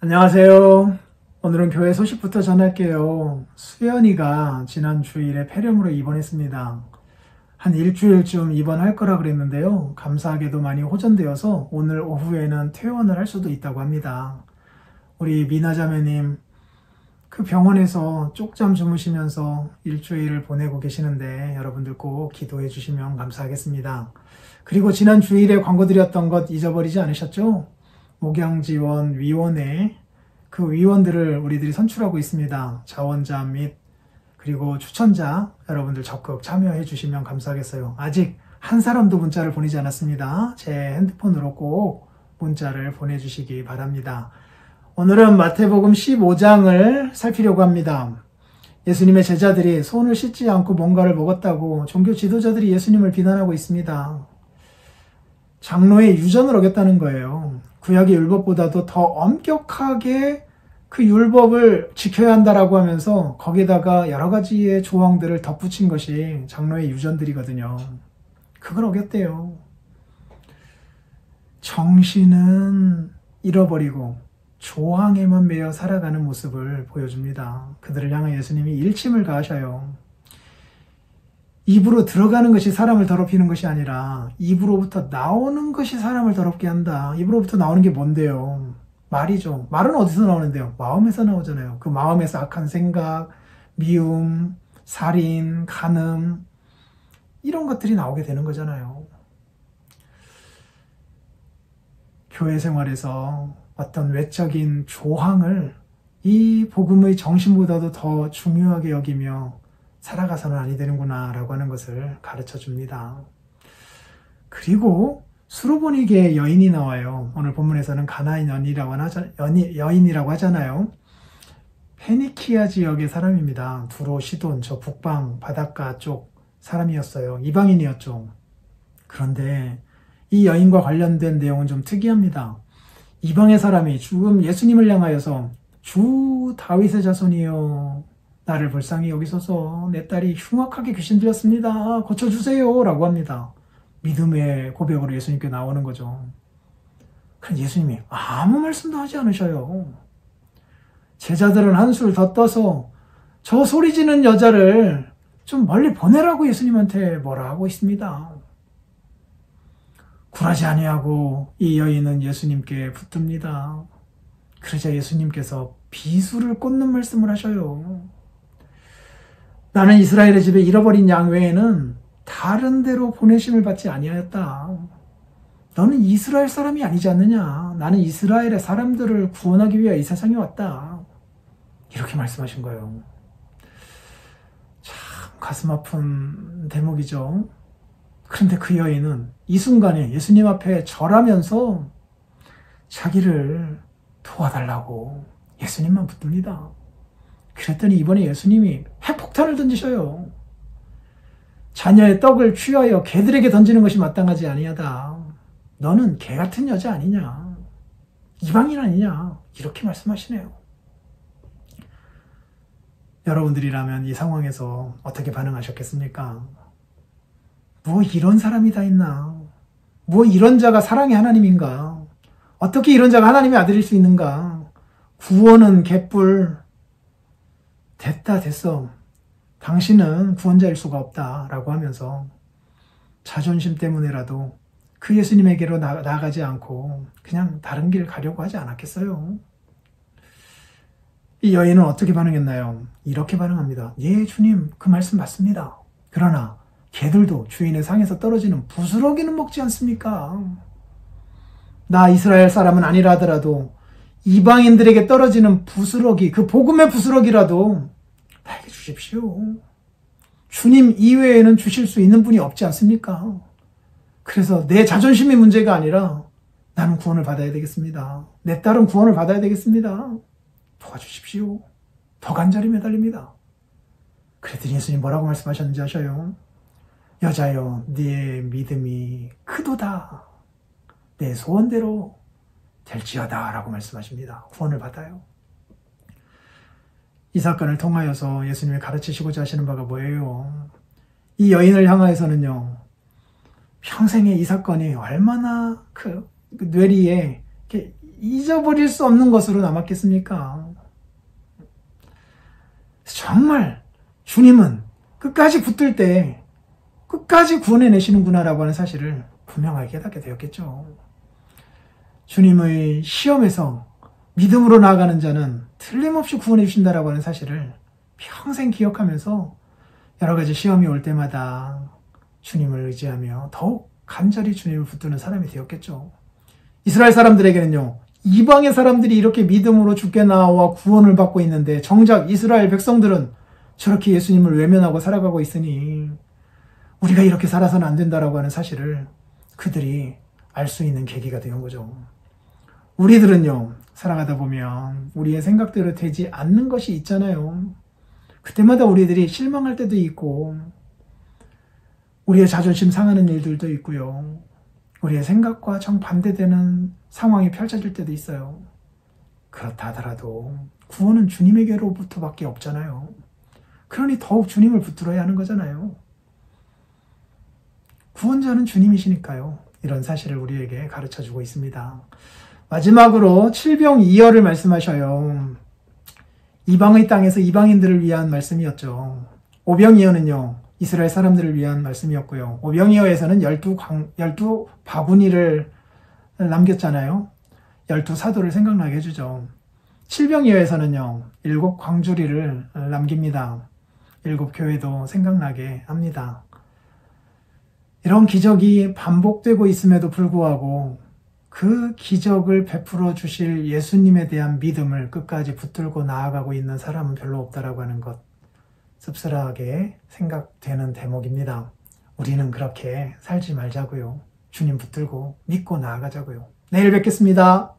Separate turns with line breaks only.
안녕하세요. 오늘은 교회 소식부터 전할게요. 수연이가 지난 주일에 폐렴으로 입원했습니다. 한 일주일쯤 입원할 거라 그랬는데요. 감사하게도 많이 호전되어서 오늘 오후에는 퇴원을 할 수도 있다고 합니다. 우리 미나 자매님, 그 병원에서 쪽잠 주무시면서 일주일을 보내고 계시는데 여러분들 꼭 기도해 주시면 감사하겠습니다. 그리고 지난 주일에 광고 드렸던 것 잊어버리지 않으셨죠? 목양지원 위원회, 그 위원들을 우리들이 선출하고 있습니다. 자원자 및 그리고 추천자 여러분들 적극 참여해 주시면 감사하겠어요. 아직 한 사람도 문자를 보내지 않았습니다. 제 핸드폰으로 꼭 문자를 보내주시기 바랍니다. 오늘은 마태복음 15장을 살피려고 합니다. 예수님의 제자들이 손을 씻지 않고 뭔가를 먹었다고 종교 지도자들이 예수님을 비난하고 있습니다. 장로의 유전을 어겼다는 거예요. 구약의 율법보다도 더 엄격하게 그 율법을 지켜야 한다라고 하면서 거기다가 여러 가지의 조항들을 덧붙인 것이 장로의 유전들이거든요. 그걸 어겼대요. 정신은 잃어버리고 조항에만 매여 살아가는 모습을 보여줍니다. 그들을 향해 예수님이 일침을 가하셔요. 입으로 들어가는 것이 사람을 더럽히는 것이 아니라 입으로부터 나오는 것이 사람을 더럽게 한다. 입으로부터 나오는 게 뭔데요? 말이죠. 말은 어디서 나오는데요? 마음에서 나오잖아요. 그 마음에서 악한 생각, 미움, 살인, 간음 이런 것들이 나오게 되는 거잖아요. 교회 생활에서 어떤 외적인 조항을 이 복음의 정신보다도 더 중요하게 여기며 살아가서는 아니 되는구나 라고 하는 것을 가르쳐 줍니다. 그리고 수로보니게의 여인이 나와요. 오늘 본문에서는 가나안 여인이라고 하잖아요. 페니키아 지역의 사람입니다. 두로, 시돈, 저 북방 바닷가 쪽 사람이었어요. 이방인이었죠. 그런데 이 여인과 관련된 내용은 좀 특이합니다. 이방의 사람이 지금 예수님을 향하여서 주 다윗의 자손이요, 나를 불쌍히 여기소서, 내 딸이 흉악하게 귀신 들렸습니다, 고쳐주세요 라고 합니다. 믿음의 고백으로 예수님께 나오는 거죠. 그런데 예수님이 아무 말씀도 하지 않으셔요. 제자들은 한술 더 떠서 저 소리 지는 여자를 좀 멀리 보내라고 예수님한테 뭐라 하고 있습니다. 굴하지 아니하고 이 여인은 예수님께 붙듭니다. 그러자 예수님께서 비수를 꽂는 말씀을 하셔요. 나는 이스라엘의 집에 잃어버린 양 외에는 다른 데로 보내심을 받지 아니하였다. 너는 이스라엘 사람이 아니지 않느냐. 나는 이스라엘의 사람들을 구원하기 위해 이 세상에 왔다. 이렇게 말씀하신 거예요. 참 가슴 아픈 대목이죠. 그런데 그 여인은 이 순간에 예수님 앞에 절하면서 자기를 도와달라고 예수님만 붙듭니다. 그랬더니 이번에 예수님이 핵폭탄을 던지셔요. 자녀의 떡을 취하여 개들에게 던지는 것이 마땅하지 아니하다. 너는 개 같은 여자 아니냐. 이방인 아니냐. 이렇게 말씀하시네요. 여러분들이라면 이 상황에서 어떻게 반응하셨겠습니까? 뭐 이런 사람이 다 있나? 뭐 이런 자가 사랑의 하나님인가? 어떻게 이런 자가 하나님의 아들일 수 있는가? 구원은 개뿔. 됐어. 당신은 구원자일 수가 없다라고 하면서 자존심 때문에라도 그 예수님에게로 나아가지 않고 그냥 다른 길 가려고 하지 않았겠어요? 이 여인은 어떻게 반응했나요? 이렇게 반응합니다. 예, 주님, 그 말씀 맞습니다. 그러나 개들도 주인의 상에서 떨어지는 부스러기는 먹지 않습니까? 나 이스라엘 사람은 아니라 하더라도 이방인들에게 떨어지는 부스러기, 그 복음의 부스러기라도 나에게 주십시오. 주님 이외에는 주실 수 있는 분이 없지 않습니까? 그래서 내 자존심이 문제가 아니라 나는 구원을 받아야 되겠습니다. 내 딸은 구원을 받아야 되겠습니다. 도와주십시오. 더 간절히 매달립니다. 그랬더니 예수님 뭐라고 말씀하셨는지 아셔요? 여자여, 네 믿음이 크도다. 내 소원대로 될지어다 라고 말씀하십니다. 구원을 받아요. 이 사건을 통하여서 예수님이 가르치시고자 하시는 바가 뭐예요? 이 여인을 향하여서는요, 평생에 이 사건이 얼마나 그 뇌리에 이렇게 잊어버릴 수 없는 것으로 남았겠습니까? 정말 주님은 끝까지 붙들 때 끝까지 구원해내시는구나라고 하는 사실을 분명하게 깨닫게 되었겠죠. 주님의 시험에서 믿음으로 나아가는 자는 틀림없이 구원해 주신다라고 하는 사실을 평생 기억하면서 여러 가지 시험이 올 때마다 주님을 의지하며 더욱 간절히 주님을 붙드는 사람이 되었겠죠. 이스라엘 사람들에게는요, 이방의 사람들이 이렇게 믿음으로 주께 나와 구원을 받고 있는데 정작 이스라엘 백성들은 저렇게 예수님을 외면하고 살아가고 있으니 우리가 이렇게 살아서는 안 된다라고 하는 사실을 그들이 알 수 있는 계기가 된 거죠. 우리들은요, 살아가다 보면 우리의 생각대로 되지 않는 것이 있잖아요. 그때마다 우리들이 실망할 때도 있고 우리의 자존심 상하는 일들도 있고요. 우리의 생각과 정반대되는 상황이 펼쳐질 때도 있어요. 그렇다 하더라도 구원은 주님에게로부터밖에 없잖아요. 그러니 더욱 주님을 붙들어야 하는 거잖아요. 구원자는 주님이시니까요. 이런 사실을 우리에게 가르쳐주고 있습니다. 마지막으로 칠병이어를 말씀하셔요. 이방의 땅에서 이방인들을 위한 말씀이었죠. 오병이어는요, 이스라엘 사람들을 위한 말씀이었고요. 오병이어에서는 12 바구니를 남겼잖아요. 12사도를 생각나게 해주죠. 칠병이어에서는요, 7 광주리를 남깁니다. 7 교회도 생각나게 합니다. 이런 기적이 반복되고 있음에도 불구하고 그 기적을 베풀어 주실 예수님에 대한 믿음을 끝까지 붙들고 나아가고 있는 사람은 별로 없다라고 하는 것, 씁쓸하게 생각되는 대목입니다. 우리는 그렇게 살지 말자고요. 주님 붙들고 믿고 나아가자고요. 내일 뵙겠습니다.